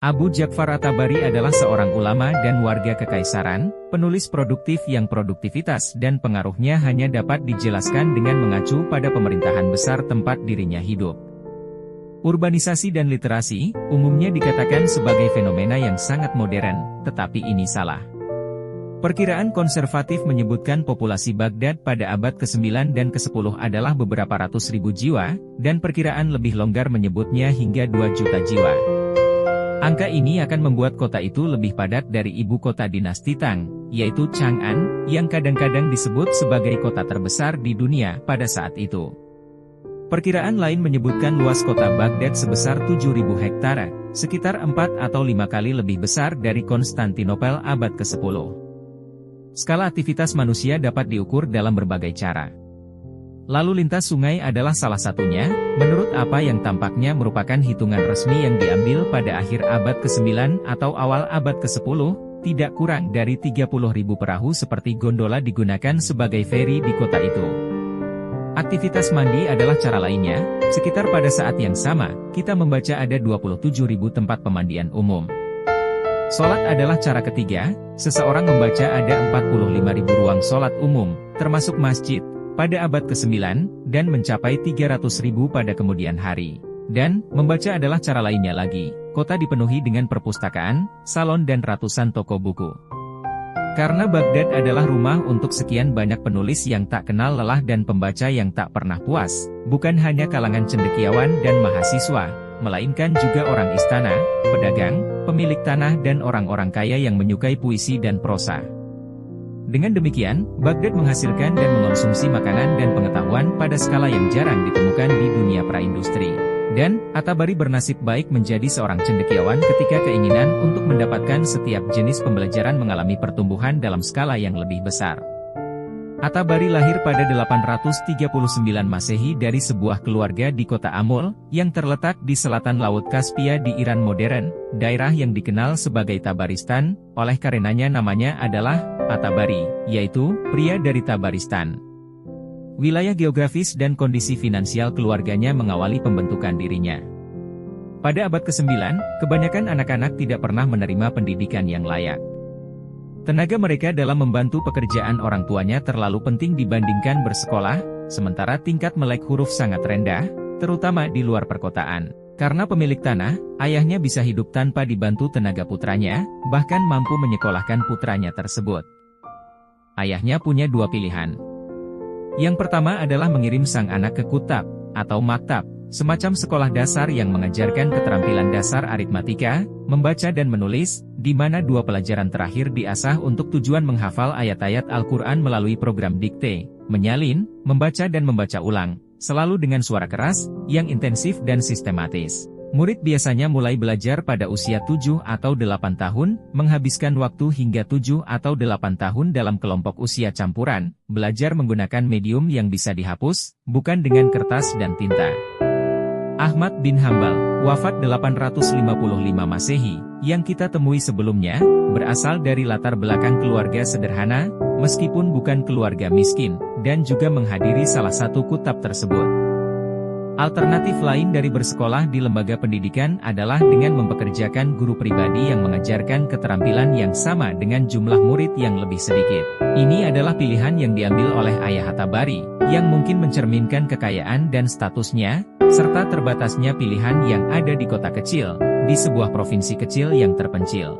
Abu Ja'far at-Tabari adalah seorang ulama dan warga kekaisaran, penulis produktif yang produktivitas dan pengaruhnya hanya dapat dijelaskan dengan mengacu pada pemerintahan besar tempat dirinya hidup. Urbanisasi dan literasi, umumnya dikatakan sebagai fenomena yang sangat modern, tetapi ini salah. Perkiraan konservatif menyebutkan populasi Baghdad pada abad ke-9 dan ke-10 adalah beberapa ratus ribu jiwa, dan perkiraan lebih longgar menyebutnya hingga 2 juta jiwa. Angka ini akan membuat kota itu lebih padat dari ibu kota dinasti Tang, yaitu Chang'an, yang kadang-kadang disebut sebagai kota terbesar di dunia pada saat itu. Perkiraan lain menyebutkan luas kota Baghdad sebesar 7.000 hektare, sekitar 4 atau 5 kali lebih besar dari Konstantinopel abad ke-10. Skala aktivitas manusia dapat diukur dalam berbagai cara. Lalu lintas sungai adalah salah satunya, menurut apa yang tampaknya merupakan hitungan resmi yang diambil pada akhir abad ke-9 atau awal abad ke-10, tidak kurang dari 30.000 perahu seperti gondola digunakan sebagai feri di kota itu. Aktivitas mandi adalah cara lainnya, sekitar pada saat yang sama, kita membaca ada 27.000 tempat pemandian umum. Sholat adalah cara ketiga, seseorang membaca ada 45.000 ruang sholat umum, termasuk masjid, pada abad ke-9, dan mencapai 300.000 pada kemudian hari. Dan, membaca adalah cara lainnya lagi, kota dipenuhi dengan perpustakaan, salon dan ratusan toko buku. Karena Baghdad adalah rumah untuk sekian banyak penulis yang tak kenal lelah dan pembaca yang tak pernah puas, bukan hanya kalangan cendekiawan dan mahasiswa, melainkan juga orang istana, pedagang, pemilik tanah dan orang-orang kaya yang menyukai puisi dan prosa. Dengan demikian, Baghdad menghasilkan dan mengonsumsi makanan dan pengetahuan pada skala yang jarang ditemukan di dunia praindustri. Dan, at-Tabari bernasib baik menjadi seorang cendekiawan ketika keinginan untuk mendapatkan setiap jenis pembelajaran mengalami pertumbuhan dalam skala yang lebih besar. At-Tabari lahir pada 839 Masehi dari sebuah keluarga di kota Amul, yang terletak di selatan Laut Kaspia di Iran modern, daerah yang dikenal sebagai Tabaristan, oleh karenanya namanya adalah at-Tabari, yaitu pria dari Tabaristan. Wilayah geografis dan kondisi finansial keluarganya mengawali pembentukan dirinya. Pada abad ke-9, kebanyakan anak-anak tidak pernah menerima pendidikan yang layak. Tenaga mereka dalam membantu pekerjaan orang tuanya terlalu penting dibandingkan bersekolah, sementara tingkat melek huruf sangat rendah, terutama di luar perkotaan. Karena pemilik tanah, ayahnya bisa hidup tanpa dibantu tenaga putranya, bahkan mampu menyekolahkan putranya tersebut. Ayahnya punya dua pilihan. Yang pertama adalah mengirim sang anak ke kutab, atau maktab, semacam sekolah dasar yang mengajarkan keterampilan dasar aritmatika, membaca dan menulis, di mana dua pelajaran terakhir diasah untuk tujuan menghafal ayat-ayat Al-Quran melalui program dikte, menyalin, membaca dan membaca ulang, selalu dengan suara keras, yang intensif dan sistematis. Murid biasanya mulai belajar pada usia 7 atau 8 tahun, menghabiskan waktu hingga 7 atau 8 tahun dalam kelompok usia campuran, belajar menggunakan medium yang bisa dihapus, bukan dengan kertas dan tinta. Ahmad bin Hambal, wafat 855 Masehi, yang kita temui sebelumnya, berasal dari latar belakang keluarga sederhana, meskipun bukan keluarga miskin, dan juga menghadiri salah satu kutab tersebut. Alternatif lain dari bersekolah di lembaga pendidikan adalah dengan mempekerjakan guru pribadi yang mengajarkan keterampilan yang sama dengan jumlah murid yang lebih sedikit. Ini adalah pilihan yang diambil oleh ayah at-Tabari, yang mungkin mencerminkan kekayaan dan statusnya, serta terbatasnya pilihan yang ada di kota kecil, di sebuah provinsi kecil yang terpencil.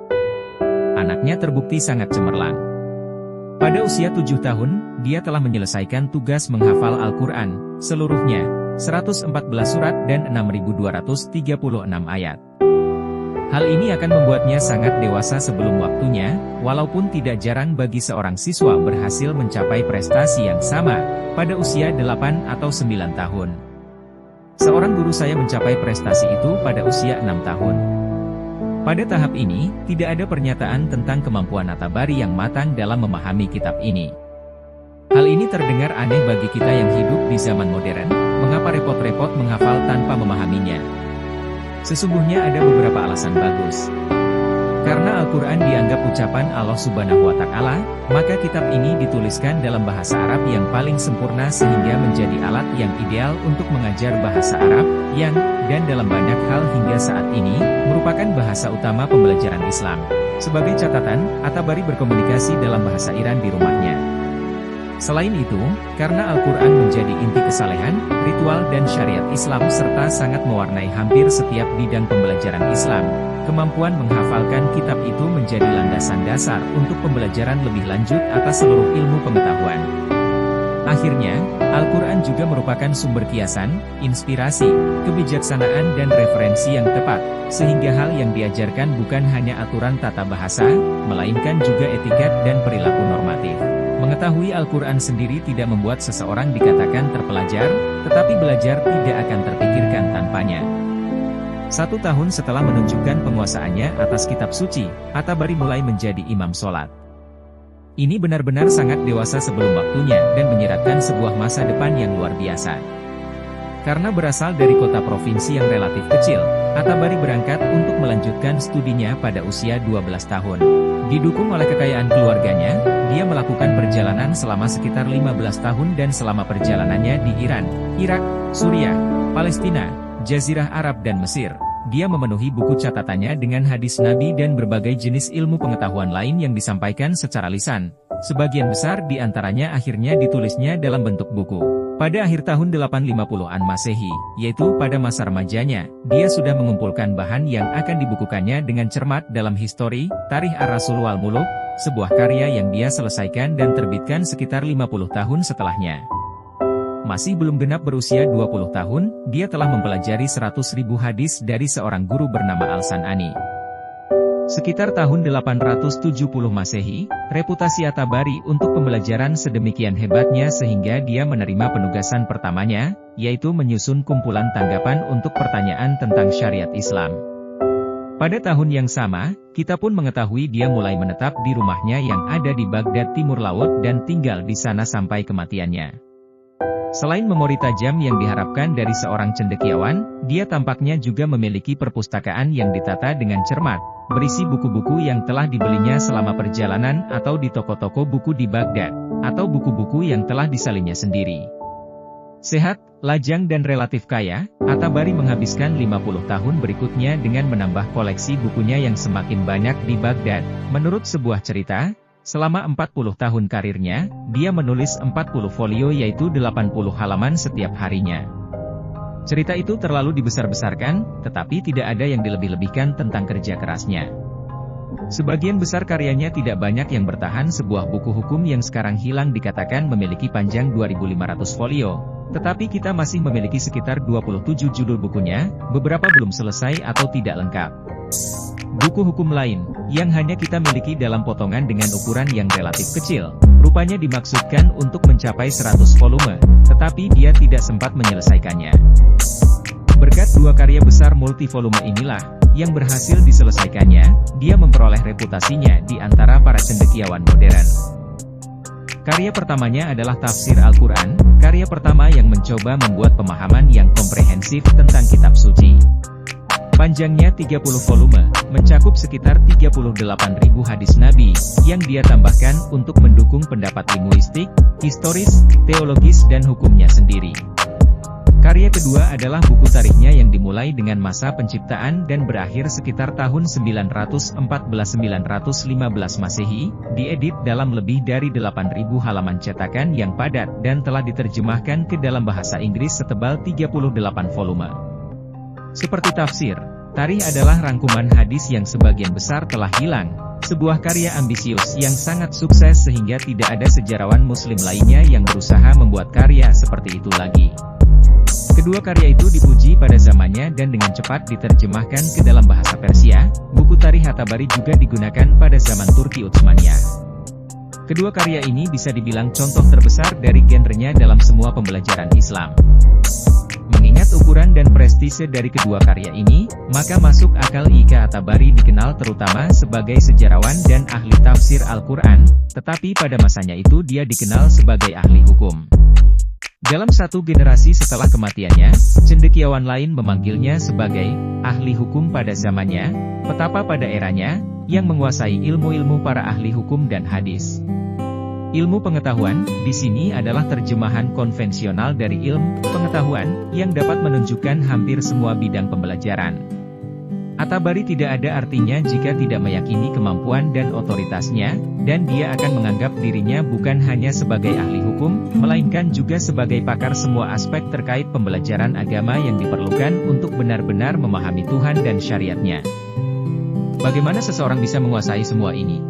Anaknya terbukti sangat cemerlang. Pada usia 7 tahun, dia telah menyelesaikan tugas menghafal Al-Quran, seluruhnya, 114 surat dan 6.236 ayat. Hal ini akan membuatnya sangat dewasa sebelum waktunya, walaupun tidak jarang bagi seorang siswa berhasil mencapai prestasi yang sama, pada usia 8 atau 9 tahun. Seorang guru saya mencapai prestasi itu pada usia 6 tahun. Pada tahap ini, tidak ada pernyataan tentang kemampuan at-Tabari yang matang dalam memahami kitab ini. Hal ini terdengar aneh bagi kita yang hidup di zaman modern, mengapa repot-repot menghafal tanpa memahaminya? Sesungguhnya ada beberapa alasan bagus. Karena Al-Quran dianggap ucapan Allah Subhanahu wa Ta'ala, maka kitab ini dituliskan dalam bahasa Arab yang paling sempurna sehingga menjadi alat yang ideal untuk mengajar bahasa Arab, dan dalam banyak hal hingga saat ini, merupakan bahasa utama pembelajaran Islam. Sebagai catatan, At-Tabari berkomunikasi dalam bahasa Iran di rumahnya. Selain itu, karena Al-Quran menjadi inti kesalehan, ritual dan syariat Islam serta sangat mewarnai hampir setiap bidang pembelajaran Islam, kemampuan menghafalkan kitab itu menjadi landasan dasar untuk pembelajaran lebih lanjut atas seluruh ilmu pengetahuan. Akhirnya, Al-Quran juga merupakan sumber kiasan, inspirasi, kebijaksanaan dan referensi yang tepat, sehingga hal yang diajarkan bukan hanya aturan tata bahasa, melainkan juga etiket dan perilaku normatif. Mengetahui Al-Quran sendiri tidak membuat seseorang dikatakan terpelajar, tetapi belajar tidak akan terpikirkan tanpanya. 1 tahun setelah menunjukkan penguasaannya atas kitab suci, At-Tabari mulai menjadi imam sholat. Ini benar-benar sangat dewasa sebelum waktunya dan menyiratkan sebuah masa depan yang luar biasa. Karena berasal dari kota provinsi yang relatif kecil, At-Tabari berangkat untuk melanjutkan studinya pada usia 12 tahun. Didukung oleh kekayaan keluarganya, dia melakukan perjalanan selama sekitar 15 tahun dan selama perjalanannya di Iran, Irak, Suriah, Palestina, Jazirah Arab dan Mesir, dia memenuhi buku catatannya dengan hadis Nabi dan berbagai jenis ilmu pengetahuan lain yang disampaikan secara lisan. Sebagian besar di antaranya akhirnya ditulisnya dalam bentuk buku. Pada akhir tahun 850-an Masehi, yaitu pada masa remajanya, dia sudah mengumpulkan bahan yang akan dibukukannya dengan cermat dalam Histori, Tarikh Ar-Rasul wal Muluk, sebuah karya yang dia selesaikan dan terbitkan sekitar 50 tahun setelahnya. Masih belum genap berusia 20 tahun, dia telah mempelajari 100.000 hadis dari seorang guru bernama Al-San'ani. Sekitar tahun 870 Masehi, reputasi At-Tabari untuk pembelajaran sedemikian hebatnya sehingga dia menerima penugasan pertamanya, yaitu menyusun kumpulan tanggapan untuk pertanyaan tentang syariat Islam. Pada tahun yang sama, kita pun mengetahui dia mulai menetap di rumahnya yang ada di Baghdad Timur Laut dan tinggal di sana sampai kematiannya. Selain memori tajam yang diharapkan dari seorang cendekiawan, dia tampaknya juga memiliki perpustakaan yang ditata dengan cermat, berisi buku-buku yang telah dibelinya selama perjalanan atau di toko-toko buku di Baghdad, atau buku-buku yang telah disalinnya sendiri. Sehat, lajang dan relatif kaya, At-Tabari menghabiskan 50 tahun berikutnya dengan menambah koleksi bukunya yang semakin banyak di Baghdad. Menurut sebuah cerita, selama 40 tahun karirnya, dia menulis 40 folio yaitu 80 halaman setiap harinya. Cerita itu terlalu dibesar-besarkan, tetapi tidak ada yang dilebih-lebihkan tentang kerja kerasnya. Sebagian besar karyanya tidak banyak yang bertahan. Sebuah buku hukum yang sekarang hilang dikatakan memiliki panjang 2.500 folio, tetapi kita masih memiliki sekitar 27 judul bukunya, beberapa belum selesai atau tidak lengkap. Buku hukum lain, yang hanya kita miliki dalam potongan dengan ukuran yang relatif kecil, rupanya dimaksudkan untuk mencapai 100 volume, tetapi dia tidak sempat menyelesaikannya. Berkat dua karya besar multivolume inilah, yang berhasil diselesaikannya, dia memperoleh reputasinya di antara para cendekiawan modern. Karya pertamanya adalah Tafsir Al-Quran, karya pertama yang mencoba membuat pemahaman yang komprehensif tentang kitab suci. Panjangnya 30 volume, mencakup sekitar 38.000 hadis Nabi, yang dia tambahkan untuk mendukung pendapat linguistik, historis, teologis dan hukumnya sendiri. Karya kedua adalah buku tarikhnya yang dimulai dengan masa penciptaan dan berakhir sekitar tahun 914-915 Masehi, diedit dalam lebih dari 8.000 halaman cetakan yang padat dan telah diterjemahkan ke dalam bahasa Inggris setebal 38 volume. Seperti tafsir, tarikh adalah rangkuman hadis yang sebagian besar telah hilang, sebuah karya ambisius yang sangat sukses sehingga tidak ada sejarawan muslim lainnya yang berusaha membuat karya seperti itu lagi. Kedua karya itu dipuji pada zamannya dan dengan cepat diterjemahkan ke dalam bahasa Persia. Buku tarikh At-Tabari juga digunakan pada zaman Turki Utsmaniyah. Kedua karya ini bisa dibilang contoh terbesar dari genrenya dalam semua pembelajaran Islam. Mengingat ukuran dan prestise dari kedua karya ini, maka masuk akal jika At-Tabari dikenal terutama sebagai sejarawan dan ahli tafsir Al-Quran, tetapi pada masanya itu dia dikenal sebagai ahli hukum. Dalam satu generasi setelah kematiannya, cendekiawan lain memanggilnya sebagai ahli hukum pada zamannya, petapa pada eranya, yang menguasai ilmu-ilmu para ahli hukum dan hadis. Ilmu pengetahuan, di sini adalah terjemahan konvensional dari ilmu pengetahuan, yang dapat menunjukkan hampir semua bidang pembelajaran. At-Tabari tidak ada artinya jika tidak meyakini kemampuan dan otoritasnya, dan dia akan menganggap dirinya bukan hanya sebagai ahli hukum, melainkan juga sebagai pakar semua aspek terkait pembelajaran agama yang diperlukan untuk benar-benar memahami Tuhan dan syariatnya. Bagaimana seseorang bisa menguasai semua ini?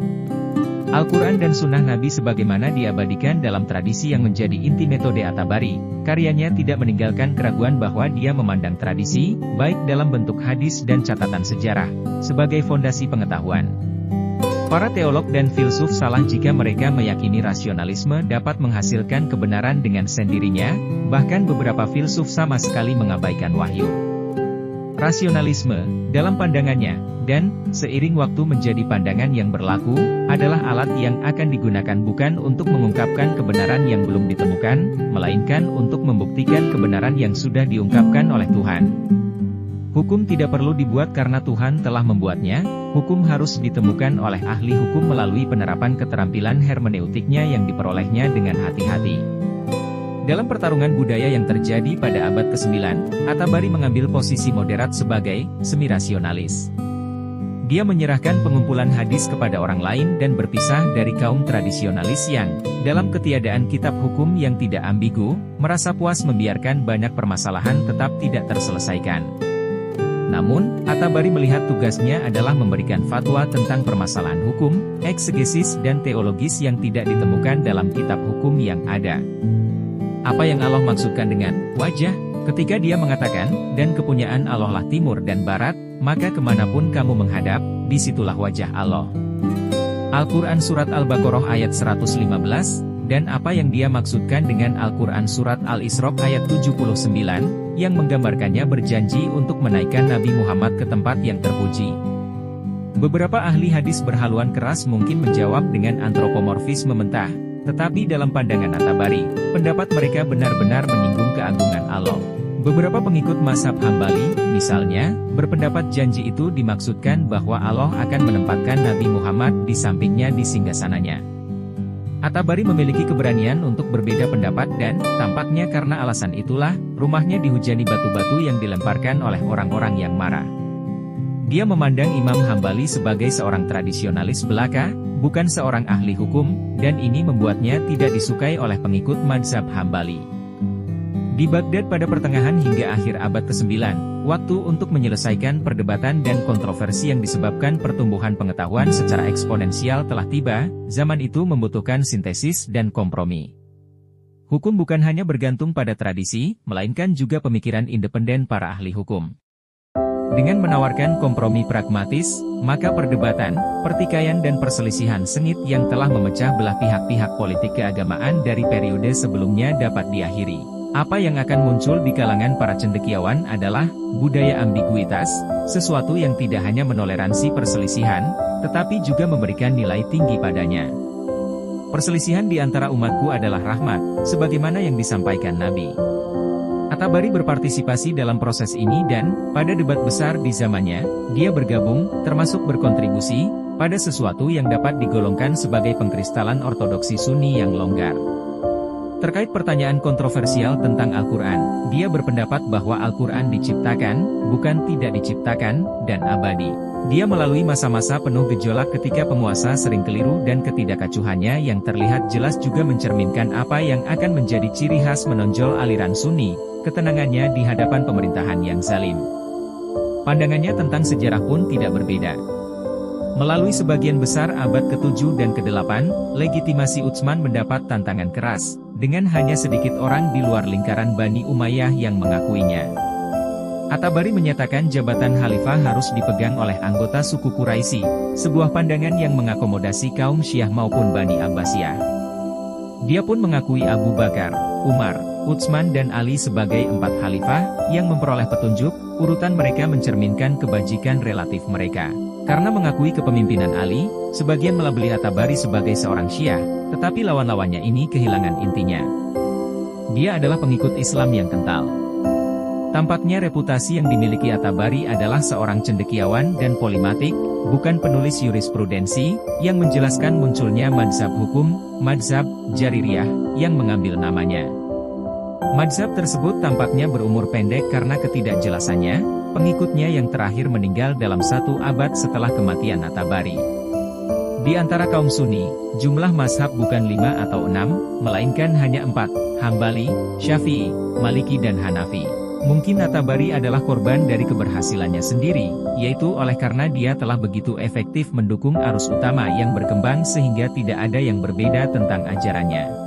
Al-Quran dan Sunnah Nabi sebagaimana diabadikan dalam tradisi yang menjadi inti metode At-Tabari, karyanya tidak meninggalkan keraguan bahwa dia memandang tradisi, baik dalam bentuk hadis dan catatan sejarah, sebagai fondasi pengetahuan. Para teolog dan filsuf salah jika mereka meyakini rasionalisme dapat menghasilkan kebenaran dengan sendirinya, bahkan beberapa filsuf sama sekali mengabaikan wahyu. Rasionalisme, dalam pandangannya, dan, seiring waktu menjadi pandangan yang berlaku, adalah alat yang akan digunakan bukan untuk mengungkapkan kebenaran yang belum ditemukan, melainkan untuk membuktikan kebenaran yang sudah diungkapkan oleh Tuhan. Hukum tidak perlu dibuat karena Tuhan telah membuatnya, hukum harus ditemukan oleh ahli hukum melalui penerapan keterampilan hermeneutiknya yang diperolehnya dengan hati-hati. Dalam pertarungan budaya yang terjadi pada abad ke-9, At-Tabari mengambil posisi moderat sebagai semi-rasionalis. Dia menyerahkan pengumpulan hadis kepada orang lain dan berpisah dari kaum tradisionalis yang, dalam ketiadaan kitab hukum yang tidak ambigu, merasa puas membiarkan banyak permasalahan tetap tidak terselesaikan. Namun, At-Tabari melihat tugasnya adalah memberikan fatwa tentang permasalahan hukum, eksegesis dan teologis yang tidak ditemukan dalam kitab hukum yang ada. Apa yang Allah maksudkan dengan wajah? Ketika dia mengatakan, dan kepunyaan Allah lah timur dan barat, maka kemanapun kamu menghadap, disitulah wajah Allah. Al-Quran Surat Al-Baqarah ayat 115, dan apa yang dia maksudkan dengan Al-Quran Surat Al-Isra ayat 79, yang menggambarkannya berjanji untuk menaikkan Nabi Muhammad ke tempat yang terpuji. Beberapa ahli hadis berhaluan keras mungkin menjawab dengan antropomorfisme mentah, tetapi dalam pandangan At-Tabari, pendapat mereka benar-benar menyinggung keagungan Allah. Beberapa pengikut mazhab Hambali, misalnya, berpendapat janji itu dimaksudkan bahwa Allah akan menempatkan Nabi Muhammad di sampingnya di singgasananya. At-Tabari memiliki keberanian untuk berbeda pendapat dan, tampaknya karena alasan itulah, rumahnya dihujani batu-batu yang dilemparkan oleh orang-orang yang marah. Dia memandang Imam Hambali sebagai seorang tradisionalis belaka, bukan seorang ahli hukum, dan ini membuatnya tidak disukai oleh pengikut mazhab Hambali. Di Baghdad pada pertengahan hingga akhir abad ke-9, waktu untuk menyelesaikan perdebatan dan kontroversi yang disebabkan pertumbuhan pengetahuan secara eksponensial telah tiba, zaman itu membutuhkan sintesis dan kompromi. Hukum bukan hanya bergantung pada tradisi, melainkan juga pemikiran independen para ahli hukum. Dengan menawarkan kompromi pragmatis, maka perdebatan, pertikaian dan perselisihan sengit yang telah memecah belah pihak-pihak politik keagamaan dari periode sebelumnya dapat diakhiri. Apa yang akan muncul di kalangan para cendekiawan adalah budaya ambiguitas, sesuatu yang tidak hanya menoleransi perselisihan, tetapi juga memberikan nilai tinggi padanya. Perselisihan di antara umatku adalah rahmat, sebagaimana yang disampaikan Nabi. At-Tabari berpartisipasi dalam proses ini dan, pada debat besar di zamannya, dia bergabung, termasuk berkontribusi, pada sesuatu yang dapat digolongkan sebagai pengkristalan ortodoksi Sunni yang longgar. Terkait pertanyaan kontroversial tentang Al-Quran, dia berpendapat bahwa Al-Quran diciptakan, bukan tidak diciptakan, dan abadi. Dia melalui masa-masa penuh gejolak ketika penguasa sering keliru dan ketidakacuhannya yang terlihat jelas juga mencerminkan apa yang akan menjadi ciri khas menonjol aliran Sunni, ketenangannya di hadapan pemerintahan yang zalim. Pandangannya tentang sejarah pun tidak berbeda. Melalui sebagian besar abad ke-7 dan ke-8, legitimasi Utsman mendapat tantangan keras, dengan hanya sedikit orang di luar lingkaran Bani Umayyah yang mengakuinya. At-Tabari menyatakan jabatan khalifah harus dipegang oleh anggota suku Quraisy, sebuah pandangan yang mengakomodasi kaum Syiah maupun Bani Abbasiyah. Dia pun mengakui Abu Bakar, Umar, Utsman dan Ali sebagai 4 khalifah, yang memperoleh petunjuk, urutan mereka mencerminkan kebajikan relatif mereka. Karena mengakui kepemimpinan Ali, sebagian melabeli At-Tabari sebagai seorang Syiah, tetapi lawan-lawannya ini kehilangan intinya. Dia adalah pengikut Islam yang kental. Tampaknya reputasi yang dimiliki At-Tabari adalah seorang cendekiawan dan polimatik, bukan penulis jurisprudensi, yang menjelaskan munculnya mazhab hukum, mazhab Jaririyah, yang mengambil namanya. Mazhab tersebut tampaknya berumur pendek karena ketidakjelasannya, pengikutnya yang terakhir meninggal dalam 1 abad setelah kematian At-Tabari. Di antara kaum Sunni, jumlah mazhab bukan 5 atau 6, melainkan hanya 4, Hambali, Syafi'i, Maliki dan Hanafi. Mungkin At-Tabari adalah korban dari keberhasilannya sendiri, yaitu oleh karena dia telah begitu efektif mendukung arus utama yang berkembang sehingga tidak ada yang berbeda tentang ajarannya.